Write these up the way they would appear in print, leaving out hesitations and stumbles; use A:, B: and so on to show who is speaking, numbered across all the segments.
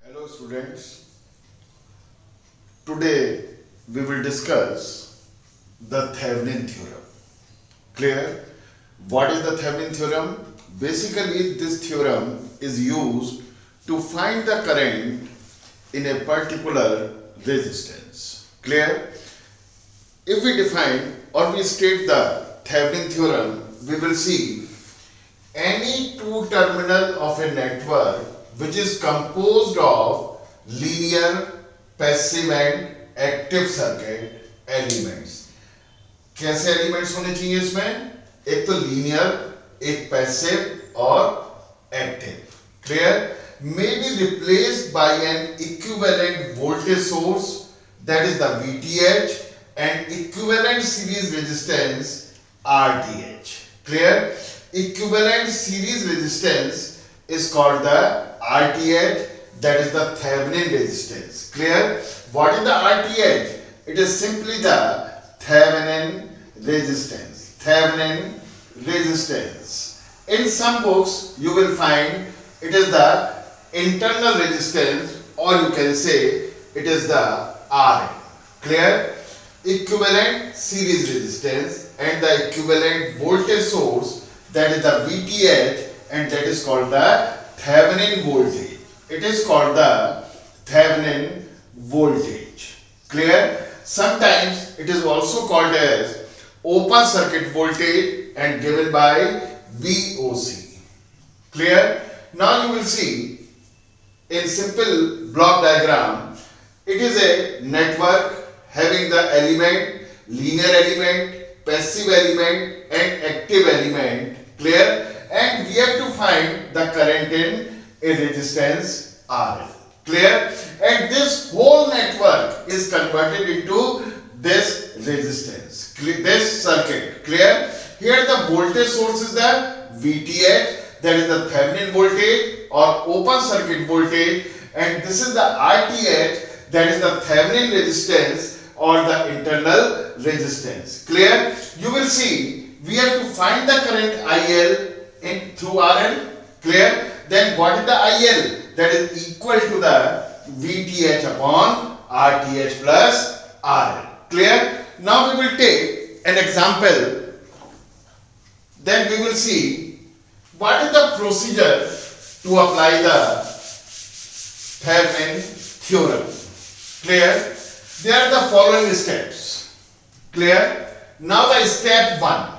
A: Hello students, today we will discuss the Thevenin theorem. Clear? What is the Thevenin theorem? Basically this theorem is used to find the current in a particular resistance. Clear? If we define or we state the Thevenin theorem, we will see any two terminal of a network which is composed of linear, passive and active circuit elements. कैसे elements होने चाहिए इसमें? एक तो linear, एक passive और active. Clear? May be replaced by an equivalent voltage source, that is the VTH, and equivalent series resistance RTH. Clear? Equivalent series resistance is called the RTH, that is the Thevenin resistance. Clear? What is the RTH? It is simply the Thevenin resistance. Thevenin resistance. In some books you will find it is the internal resistance, or you can say it is the RN. Clear? Equivalent series resistance and the equivalent voltage source, that is the VTH, and that is called the Thevenin voltage. It is called the Thevenin voltage. Clear? Sometimes it is also called as open circuit voltage and given by VOC. Clear? Now you will see in simple block diagram, it is a network having the element, linear element, passive element and active element. Clear? And we have to find the current in a resistance RL. Clear? And this whole network is converted into this resistance, this circuit. Clear? Here the voltage source is the VTH, that is the Thevenin voltage or open circuit voltage, and this is the RTH, that is the Thevenin resistance or the internal resistance. Clear? You will see we have to find the current IL in through RL. Clear? Then what is the IL? That is equal to the VTH upon RTH plus RL. Clear? Now we will take an example. Then we will see what is the procedure to apply the Thevenin theorem. Clear? There are the following steps. Clear? Now the step 1.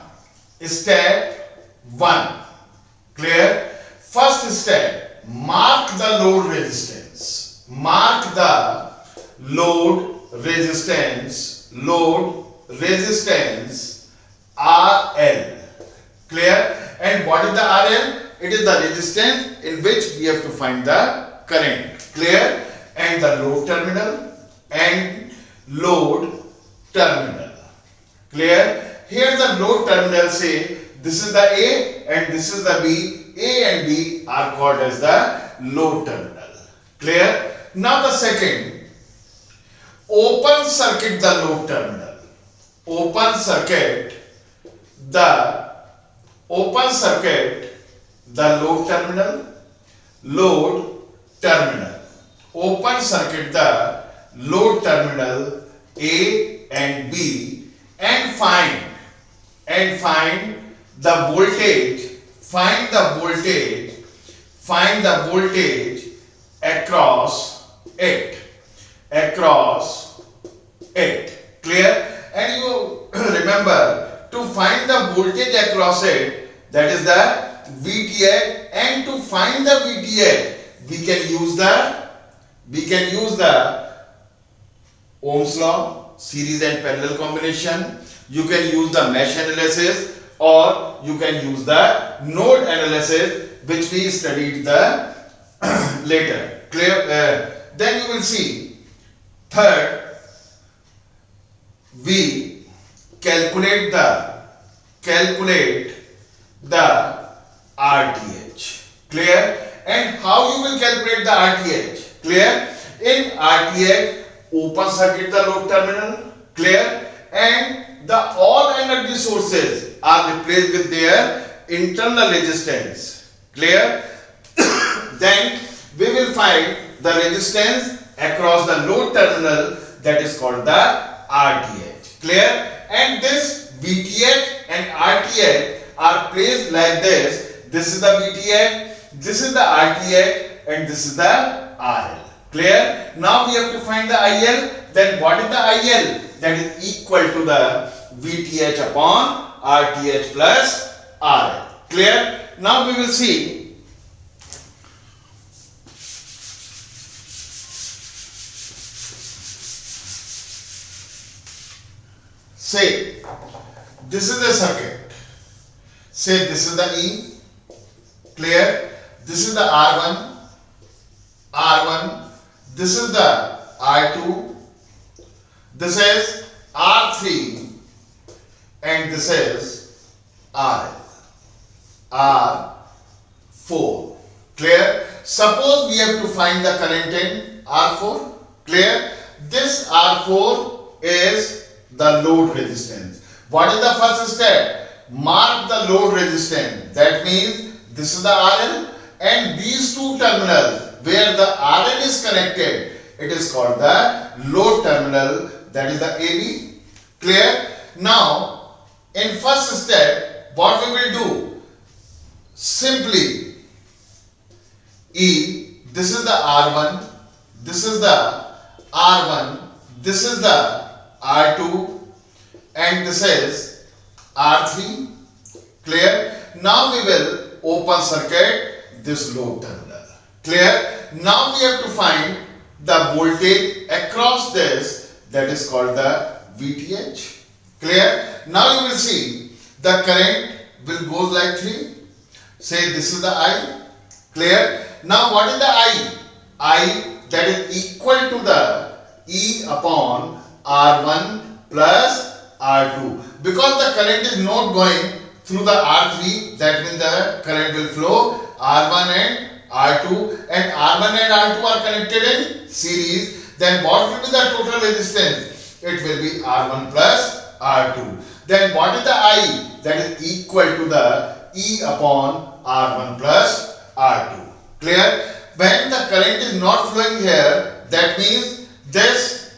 A: Step 1. Clear? First step, mark the load resistance. Mark the load resistance. Load resistance RL. Clear? And what is the RL? It is the resistance in which we have to find the current. Clear? And the load terminal and load terminal. Clear? Here the load terminal say this is the A and this is the B. A and B are called as the load terminal. Clear? Now the second, open circuit the load terminal. Open circuit the load terminal. Load terminal. Open circuit the load terminal A and B and find the voltage. Find the voltage across it. Clear? And you remember to find the voltage across it, that is the VTH, and to find the VTH we can use the Ohm's law, series and parallel combination. You can use the mesh analysis, or you can use the node analysis, which we studied the later. Clear? Then you will see third, we calculate the RTH. Clear? And how you will calculate the RTH? Clear? In RTH, open circuit the load terminal. Clear? And the all energy sources are replaced with their internal resistance. Clear? Then we will find the resistance across the load terminal, that is called the RTH. Clear? And this VTH and RTH are placed like this. This is the VTH, this is the RTH, and this is the RL. Clear? Now we have to find the IL. Then what is the IL? That is equal to the VTH upon RTH plus RL. Clear? Now we will see. Say this is a circuit. Say this is the E. Clear? This is the R1. R1. This is the R2. This is R3. And this is RL. R4. Clear? Suppose we have to find the current in R4. Clear? This R4 is the load resistance. What is the first step? Mark the load resistance. That means this is the RL, and these two terminals where the RL is connected, it is called the load terminal, that is the AB. Clear? Now, in first step, what we will do? Simply E, this is the R1, this is the R1, this is the R2, and this is R3. Clear? Now we will open circuit this load terminal. Clear? Now we have to find the voltage across this, that is called the VTH. Clear? Now you will see the current will go like 3. Say this is the I. Clear? Now what is the I? I, that is equal to the E upon R1 plus R2. Because the current is not going through the R3, that means the current will flow R1 and R2, and R1 and R2 are connected in series. Then what will be the total resistance? It will be R1 plus R2. Then what is the I? That is equal to the E upon R1 plus R2. Clear? When the current is not flowing here, that means this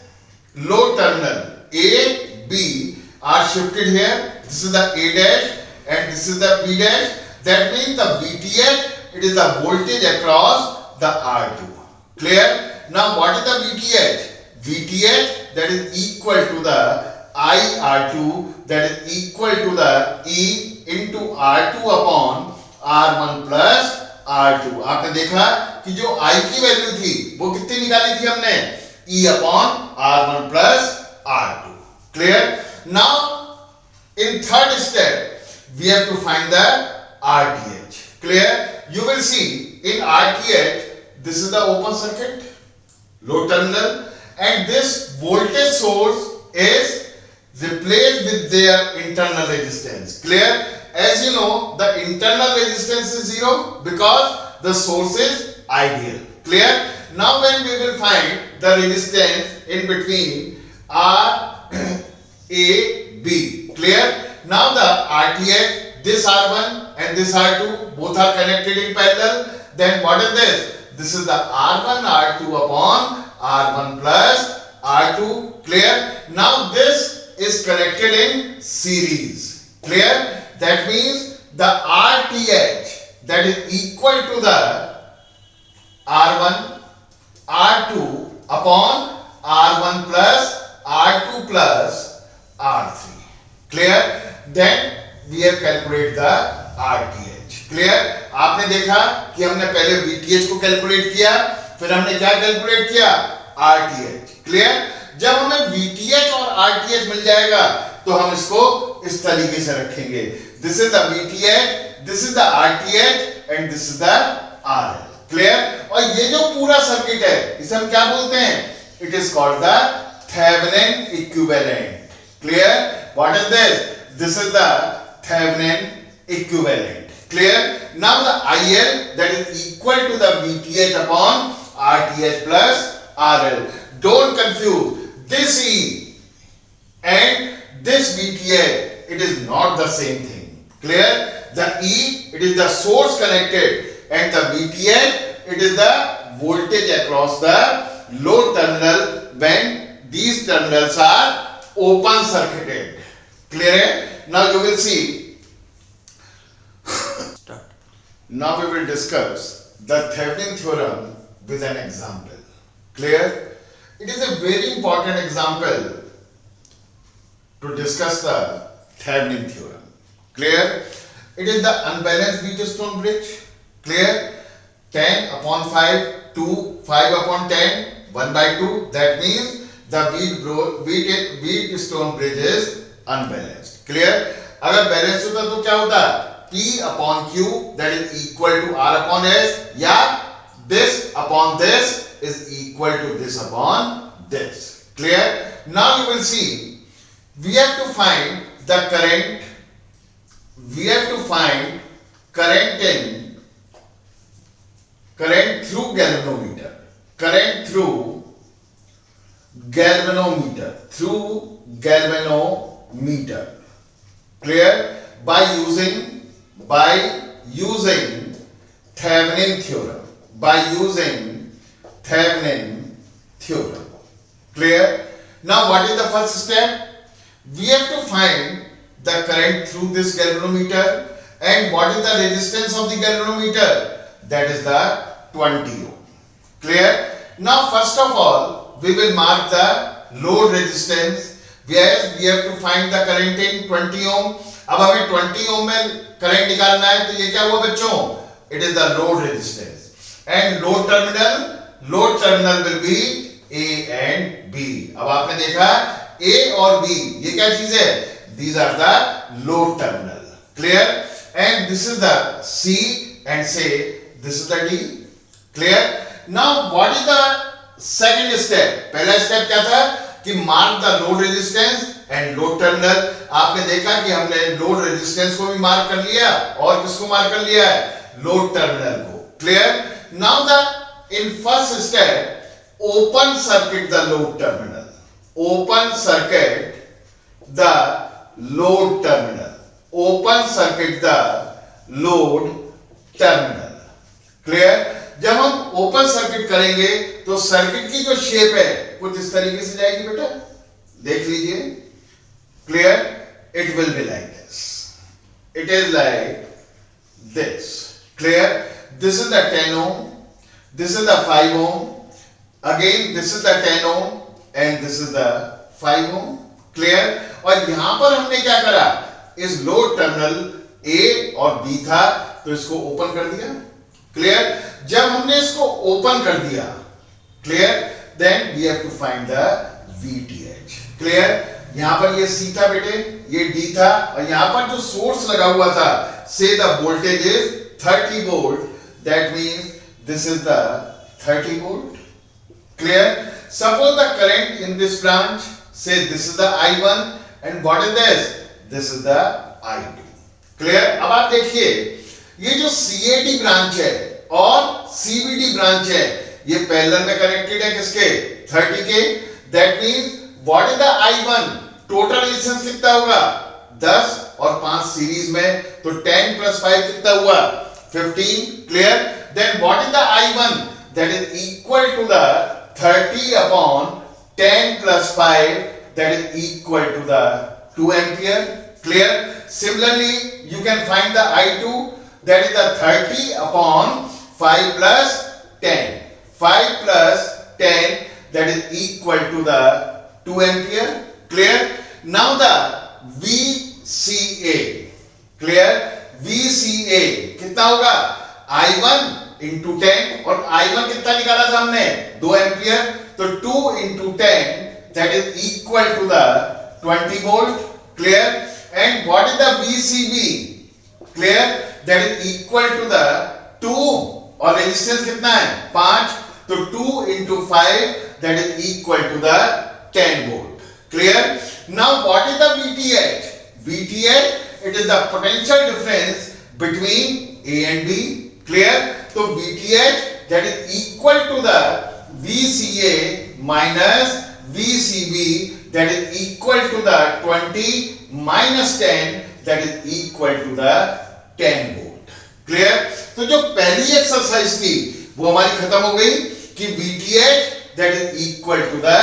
A: load terminal A, B are shifted here. This is the A dash and this is the B dash. That means the VTH, it is the voltage across the R2. Clear? Now what is the VTH? VTH, that is equal to the IR2, that is equal to the E into R2 upon R1 plus R2. आपने देखा कि जो I की value थी वो कितनी निकाली थी हमने? E upon R1 plus R2. Clear? Now in third step we have to find the RTH. Clear? You will see in RTH this is the open circuit load terminal, and this voltage source is replaced with their internal resistance. Clear? As you know, the internal resistance is 0 because the source is ideal. Clear? Now when we will find the resistance in between R, A, B. Clear? Now the RTH, this R1 and this R2 both are connected in parallel. Then what is this? This is the R1 R2 upon R1 plus R2. Clear? Now this is connected in series. Clear? That means the RTH, that is equal to the R1 R2 upon R1 plus R2 plus R3. Clear? Then we have calculated the RTH. Clear? आपने देखा कि हमने पहले VTH को calculate किया, फिर हमने क्या कैलकुलेट किया? RTH. क्लियर? जब हमें VTH और RTH मिल जाएगा तो हम इसको इस तरीके से रखेंगे. This is the VTH, this is the RTH and this is the RL. Clear? और ये जो पूरा सर्किट है इसे हम क्या बोलते हैं? It is called the Thevenin equivalent. Clear? What is this? This is the Thevenin equivalent. Clear? Now the IL, that is equal to the VTH upon RTH plus RL. Don't confuse this E and this VTH. It is not the same thing. Clear? The E, it is the source connected, and the VTH, it is the voltage across the load terminal when these terminals are open circuited. Clear? Now you will see. Now we will discuss the Thevenin theorem with an example. Clear? It is a very important example to discuss the Thevenin theorem. Clear? It is the unbalanced Wheatstone bridge. Clear? 10 upon 5, 2, 5 upon 10, 1 by 2. That means the Wheatstone bridge is unbalanced. Clear? अगर balance होता तो क्या होता? P upon Q that is equal to R upon S, या this upon this is equal to this upon this. Clear? Now you will see we have to find the current. We have to find current through galvanometer. Current through galvanometer. Clear? By using Thevenin theorem. Clear? Now what is the first step? We have to find the current through this galvanometer, and what is the resistance of the galvanometer? That is the 20 ohm. Clear? Now first of all we will mark the load resistance, where we have to find the current in 20 ohm. अब हमें 20 ohm में current निकालना है, तो ये क्या हुआ बच्चों? It is the load resistance, and load terminal will be A and B. अब आपने देखा A और B ये क्या चीज है? These are the load terminal. Clear? And this is the C, and say this is the D. Clear? Now what is the second step? पहला step क्या था कि mark the load resistance and load terminal. आपने देखा कि हमने load resistance को भी मार्क कर लिया, और किसको मार्क कर लिया है? लोड टर्मिनल को. Clear? Now the in first step open circuit the load terminal. Open circuit the load terminal. Open circuit the load terminal. Clear? जब हम ओपन सर्किट करेंगे तो सर्किट की जो शेप है कुछ इस तरीके से जाएगी बेटा, देख लीजिए. Clear? It will be like this. It is like this. Clear? This is the 10 ohm, this is the 5 ohm, again this is the 10 ohm, and this is the 5 ohm. Clear? और यहां पर हमने क्या करा? इस लोड टर्मिनल ए और B था तो इसको ओपन कर दिया. क्लियर? जब हमने इसको ओपन कर दिया, clear, then we have to find the VTH. Clear? यहां पर ये C था बेटे, ये D था, और यहां पर जो सोर्स लगा हुआ था, say the voltage is 30 volt. That means this is the 30 volt. Clear? Suppose the current in this branch, say this is the I1, and what is this? This is the I2. Clear? अब आप देखिए ये जो CAD branch है और CBD branch है, ये parallel में कनेक्टेड है किसके? 30 के. That means what is the I1? Total resistance कितना होगा? 10 और 5 सीरीज में, तो 10 + 5 कितना हुआ? 15. Clear? Then what is the I1? That is equal to the 30 upon 10 + 5, that is equal to the 2 ampere. Clear? Similarly you can find the I2, that is the 30 upon 5 plus 10. 5 plus 10, that is equal to the 2 ampere. Clear? Now the VCA. Clear? VCA कितना होगा? I1 into 10, और I1 कितना निकाला था हमने? 2 ampere. तो 2 into 10, that is equal to the 20 volt. Clear? And what is the VCB? Clear? That is equal to the 2, और resistance कितना है? 5. तो 2 into 5, that is equal to the 10 volt. Clear? Now what is the VTH? VTH, it is the potential difference between A and B. Clear? So VTH, that is equal to the VCA minus VCB, that is equal to the 20 minus 10, that is equal to the 10 volt. Clear? तो जो पहली exercise थी वो हमारी खत्म हो गई कि VTH that is equal to the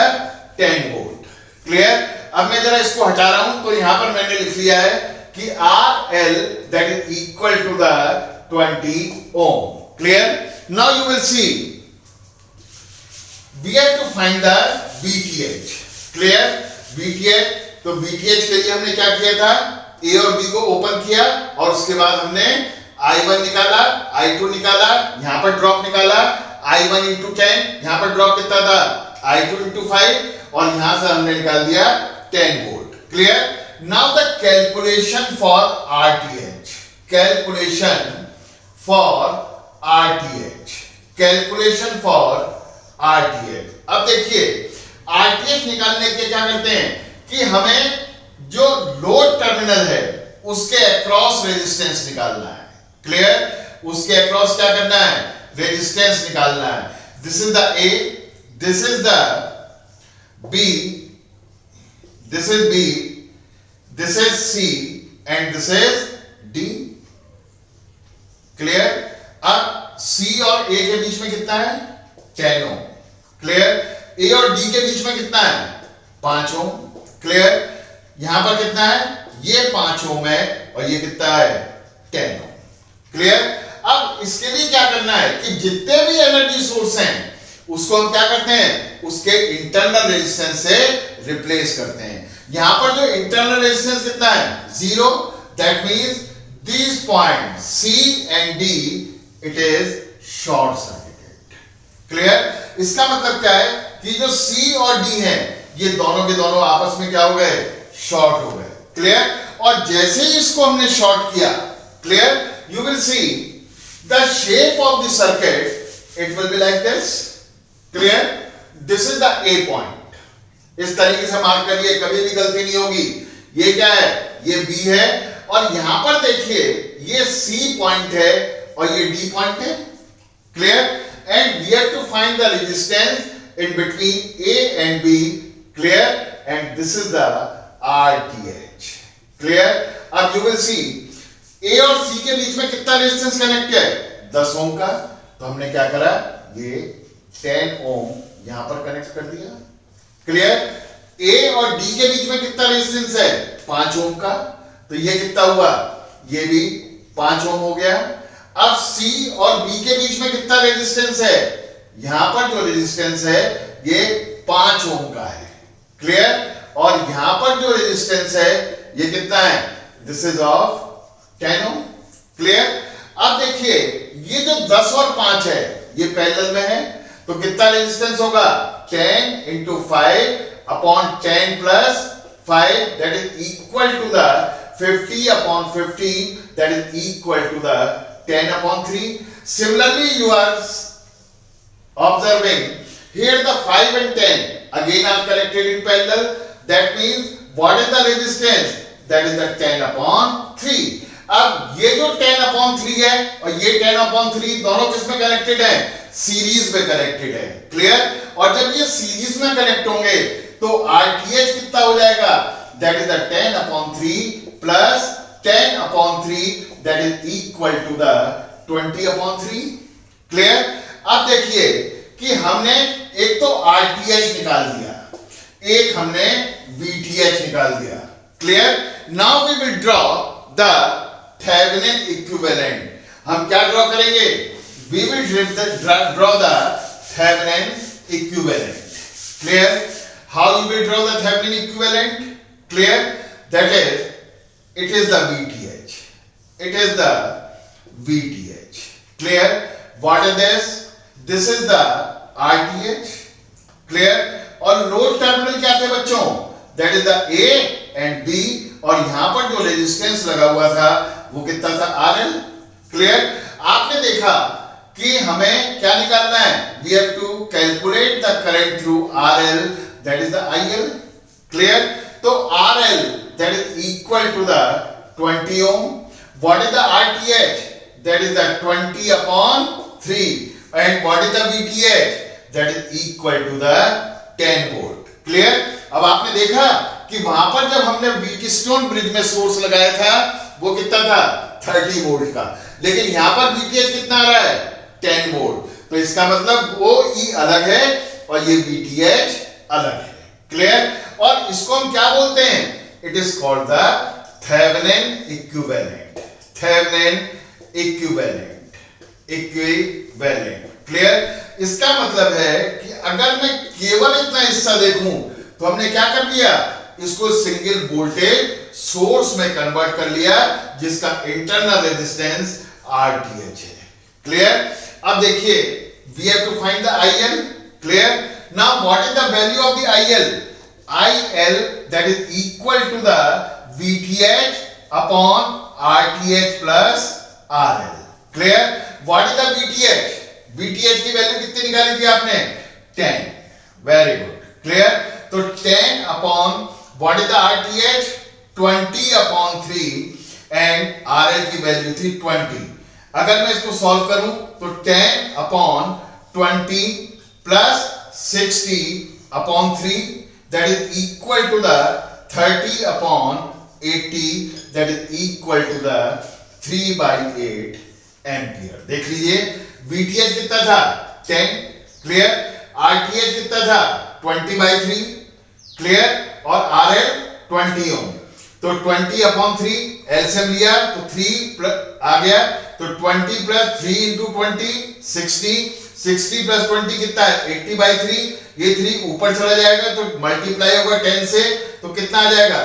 A: 10 volt. Clear? अब मैं जरा इसको हटा रहा हूं तो यहां पर मैंने लिख लिया है कि RL that is equal to the 20 ohm। Clear? Now you will see we have to find the VTH। Clear? VTH, तो VTH के लिए हमने क्या किया था, A और B को ओपन किया और उसके बाद हमने I1 निकाला, I2 निकाला, यहां पर ड्रॉप निकाला, I1 into 10, यहां पर ड्रॉप कितना था, I2 into 5 और यहां से हमने निकाल दिया 10 volt. Clear? Now the calculation for RTH, calculation for RTH, calculation for RTH। अब देखिए RTH निकालने के क्या करते हैं कि हमें जो लोड टर्मिनल है उसके अक्रॉस रेजिस्टेंस निकालना है। क्लियर? उसके अक्रॉस क्या करना है, रेजिस्टेंस निकालना है। This is the A, this is the B, this is B, this is C and this is D। Clear? अब C और A के बीच में कितना है, 10 ओम। क्लियर? A और D के बीच में कितना है, 5 ओम। क्लियर? यहां पर कितना है, ये 5 ओम है और ये कितना है, 10 ओम। क्लियर? अब इसके लिए क्या करना है कि जितने भी एनर्जी सोर्स हैं उसको हम क्या करते हैं, उसके इंटरनल रेजिस्टेंस से रिप्लेस करते हैं। यहां पर जो इंटरनल रेजिस्टेंस कितना है, 0। That means this point C and D it is short circuited. Clear? इसका मतलब क्या है कि जो C और D है ये दोनों के दोनों आपस में क्या हो गए, शॉर्ट हो गए। क्लियर? और जैसे ही इसको हमने शॉर्ट किया, clear, you will see the shape of the circuit, it will be like this। clear? this is the A point। इस तरीके से मार्क करिए, कभी भी गलती नहीं होगी। ये क्या है, ये B है और यहां पर देखिए ये C पॉइंट है और ये D पॉइंट है। clear? and we have to find the resistance in between A and B। clear? and this is the RTH। clear? अब you will see A और C के बीच में कितना रेजिस्टेंस कनेक्ट है, 10 ओम का। तो हमने क्या करा, ये 10 ओम यहां पर कनेक्ट कर दिया। क्लियर? A और D के बीच में कितना रेजिस्टेंस है, 5 ओम का। तो ये कितना हुआ, ये भी 5 ओम हो गया। अब C और B के बीच में कितना रेजिस्टेंस है, यहां पर जो रेजिस्टेंस है ये 5 ओम का है। क्लियर? और यहां पर जो रेजिस्टेंस है ये कितना है, this is of 10 ohm. Clear? अब देखिए ये जो 10 और 5 है ये पैरेलल में है, तो कितना रेजिस्टेंस होगा, 10 into 5 upon 10 plus 5 that is equal to the 50 upon 15 that is equal to the 10 upon 3। Similarly you are observing here the 5 and 10 again are connected in parallel। that means what is the resistance, that is the 10 upon 3। अब ये जो 10 upon 3 है और ये 10 upon 3 दोनों किसमें connected है, series में कनेक्टेड है। क्लियर? और जब ये सीरीज में कनेक्ट होंगे तो RTH कितना हो जाएगा, that is the 10 upon 3 plus 10 upon 3 that is equal to the 20 upon 3। Clear? अब देखिए कि हमने एक तो RTH निकाल दिया, एक हमने VTH निकाल दिया। Clear? Now we will draw the Thevenin equivalent. हम क्या ड्रॉ करेंगे, we will draw the Thevenin equivalent। clear? how you will draw the Thevenin equivalent? clear? that is, it is the VTH, it is the VTH। clear? what is this, this is the RTH। clear? और load terminal क्या थे बच्चों, that is the A and B और यहां पर जो resistance लगा हुआ था वो कितना था, RL। क्लियर? आपने देखा कि हमें क्या निकालना है, we have to calculate the current through RL that is the IL। Clear? तो RL that is equal to the 20 ohm। what is the RTH, that is the 20 upon 3 and what is the VTH, that is equal to the 10 volt। Clear? अब आपने देखा कि वहां पर जब हमने Wheatstone bridge में सोर्स लगाया था वो कितना था, 30 वोल्ट का, लेकिन यहां पर VTH कितना आ रहा है, 10 वोल्ट। तो इसका मतलब वो ई अलग है और ये VTH अलग है। क्लियर? और इसको हम क्या बोलते हैं? It is called the Thevenin equivalent. Thevenin equivalent. Clear? इसका मतलब है कि अगर मैं केवल इतना हिस्सा देखूं तो हमने क्या कर लिया, इसको सिंगल वोल्टेज सोर्स में कन्वर्ट कर लिया जिसका इंटरनल रेजिस्टेंस RTH है। क्लियर? अब देखिए, we have to find the IL। Clear? Now what is the value of the IL? IL that is equal to the VTH upon RTH plus RL. Clear? What is the VTH? VTH की value कितनी निकाली थी आपने? 10. Very good. Clear? तो 10 upon what is the RTH? 20 upon 3 and RL की value थी 20. अगर मैं इसको सॉल्व करूं तो 10 upon 20 plus 60 upon 3 that is equal to the 30 upon 80 that is equal to the 3/8 ampere. देख लीजिए, VTH कितना था? 10। क्लियर? RTH कितना था? 20/3। क्लियर? और RL 20 ओम। तो 20 upon 3 एलसीएम लिया तो 3 आ गया, तो 20 plus 3 into 20 60, 60 plus 20 कितना है? 80/3। ये 3 ऊपर चला जाएगा तो मल्टीप्लाई होगा 10 से, तो कितना आ जाएगा?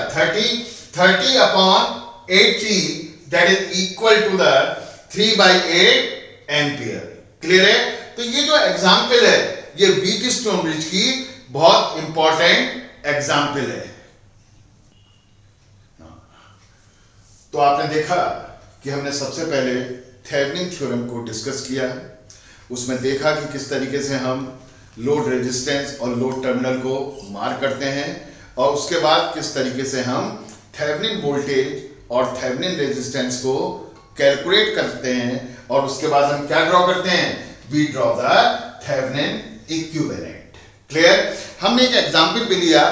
A: 30 upon 80 that is equal to the 3/8 ampere. Clear है? तो ये जो एग्जाम्पल है ये व्हीटस्टोन ब्रिज की बहुत इंपॉर्टेंट एग्जाम्पल है। तो आपने देखा कि हमने सबसे पहले थेवेनिन थ्योरम को डिस्कस किया है। उसमें देखा कि किस तरीके से हम लोड रेजिस्टेंस और लोड टर्मिनल को मार्क करते हैं, और उसके बाद किस तरीके से हम थेवेनिन वोल्टेज और थेवेनिन रेजिस्टेंस को कैलकुलेट करते हैं, और उसके बाद हम क्या ड्रॉ करते हैं? We draw the Thevenin equivalent. Clear? हमने एक एग्जांपल भी लिया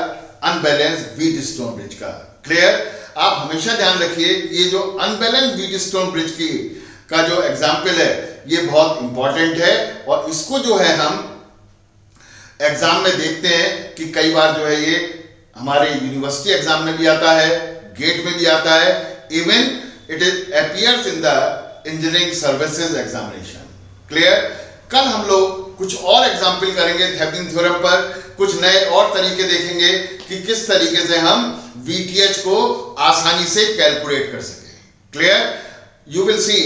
A: अनबैलेंस्ड व्हीटस्टोन ब्रिज का। क्लियर? आप हमेशा ध्यान रखिए, ये जो अनबैलेंस्ड व्हीटस्टोन ब्रिज की का जो एग्जांपल है ये बहुत इंपॉर्टेंट है, और इसको जो है हम एग्जाम में देखते हैं कि कई बार जो है ये हमारे यूनिवर्सिटी एग्जाम में भी आता है, गेट में भी आता है, even it is appears in the engineering services examination. Clear? कल हम लोग कुछ और एग्जाम्पल करेंगे थेवेनिन थ्योरम पर, कुछ नए और तरीके देखेंगे कि किस तरीके से हम VTH को आसानी से कैलकुलेट कर सकें। Clear? You will see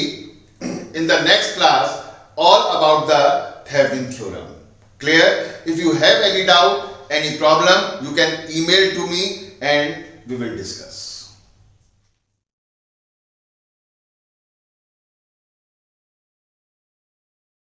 A: in the next class all about the Thevenin theorem. Clear? If you have any doubt, any problem, you can email to me and we will discuss.